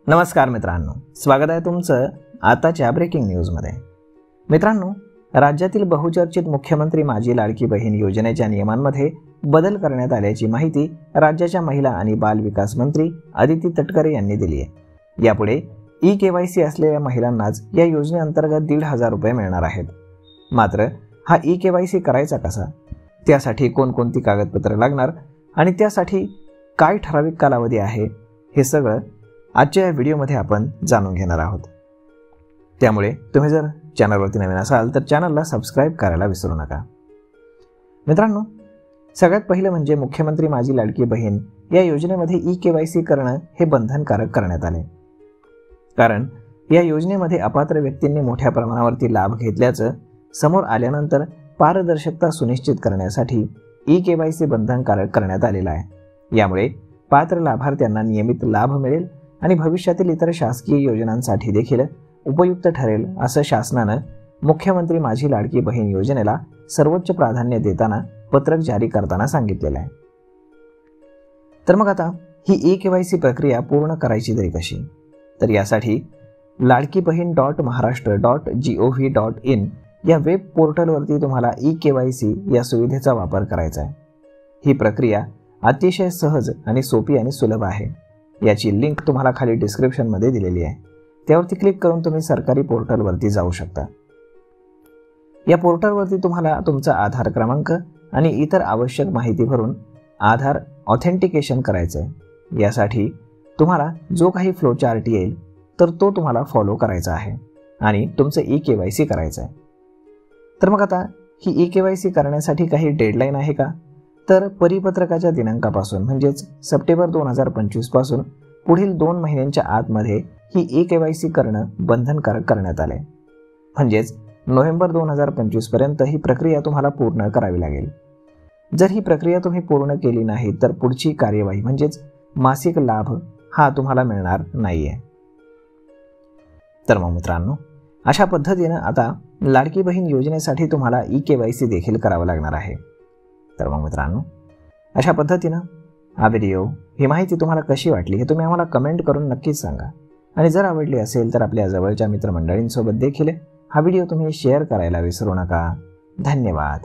नमस्कार मित्रांनो, स्वागत आहे तुमचं आताच्या ब्रेकिंग न्यूजमध्ये। मित्रांनो, राज्यातील बहुचर्चित मुख्यमंत्री माझी लाडकी बहीण योजनेच्या नियमांमध्ये बदल करण्यात आल्याची माहिती राज्याच्या महिला आणि बाल विकास मंत्री अदिती तटकरे यांनी दिली आहे। यापुढे ई-केवायसी असलेल्या महिलांनाच या योजनेअंतर्गत 1,500 रुपये मिळणार आहेत। मात्र हा ई-केवायसी करायचा कसा, त्यासाठी कोणकोणती कागदपत्रे लागणार आणि त्यासाठी काय ठराविक कालावधी आहे, हे सगळं आजच्या या व्हिडिओमध्ये आपण जाणून घेणार आहोत। त्यामुळे तुम्ही जर चॅनलवरती नवीन असाल तर चॅनलला सबस्क्राईब करायला विसरू नका। मित्रांनो, सगळ्यात पहिलं म्हणजे मुख्यमंत्री माझी लाडकी बहीण या योजनेमध्ये ई-केवायसी करणं हे बंधनकारक करण्यात आले। कारण या योजनेमध्ये अपात्र व्यक्तींनी मोठ्या प्रमाणावरती लाभ घेतल्याचं समोर आल्यानंतर पारदर्शकता सुनिश्चित करण्यासाठी ई-केवायसी बंधनकारक करण्यात आलेला आहे। यामुळे पात्र लाभार्थ्यांना नियमित लाभ मिळेल आणि भविष्यातील इतर शासकीय योजनांसाठी देखील उपयुक्त ठरेल, असं शासनानं मुख्यमंत्री माझी लाडकी बहीण योजनेला सर्वोच्च प्राधान्य देताना पत्रक जारी करताना सांगितलेलं आहे। तर मग आता ही ई-केवायसी प्रक्रिया पूर्ण करायची तरी कशी? तर यासाठी ladkibahin.maharashtra.gov.in या वेब पोर्टलवरती तुम्हाला ई-केवायसी या सुविधेचा वापर करायचा आहे। ही प्रक्रिया अतिशय सहज आणि सोपी आणि सुलभ आहे। याची लिंक तुम्हाला खाली डिस्क्रिप्शनमध्ये दिलेली आहे। त्यावरती क्लिक करून तुम्ही सरकारी पोर्टलवरती जाऊ शकता। या पोर्टलवरती तुम्हाला तुमचा आधार क्रमांक आणि इतर आवश्यक माहिती भरून आधार ऑथेंटिकेशन करायचं आहे। यासाठी तुम्हाला जो काही फ्लो चार्ट येईल तर तो तुम्हाला फॉलो करायचा आहे आणि तुमचं ई-केवायसी करायचं आहे। तर मग आता ही ई-केवायसी करण्यासाठी काही डेडलाईन आहे का? तर परिपत्रकाच्या दिनांकापासून म्हणजेच सप्टेंबर 2025 पासून पुढील 2 महिन्यांच्या आतमध्ये ही ई-केवायसी करणं बंधनकारक करण्यात आले। म्हणजेच नोव्हेंबर 2025 पर्यंत ही प्रक्रिया तुम्हाला पूर्ण करावी लागेल। जर ही प्रक्रिया तुम्ही पूर्ण केली नाही तर पुढची कार्यवाही म्हणजेच मासिक लाभ हा तुम्हाला मिळणार नाहीये। तर मग मित्रांनो, अशा पद्धतीनं आता लाडकी बहीण योजनेसाठी तुम्हाला ई-केवायसी देखील करावं लागणार आहे। तर मग मित्रांनो, अशा पद्धतीनं हा व्हिडिओ, ही माहिती तुम्हाला कशी वाटली हे तुम्ही आम्हाला कमेंट करून नक्कीच सांगा। आणि जर आवडली असेल तर आपल्या जवळच्या मित्रमंडळींसोबत देखील हा व्हिडिओ तुम्ही शेअर करायला विसरू नका। धन्यवाद।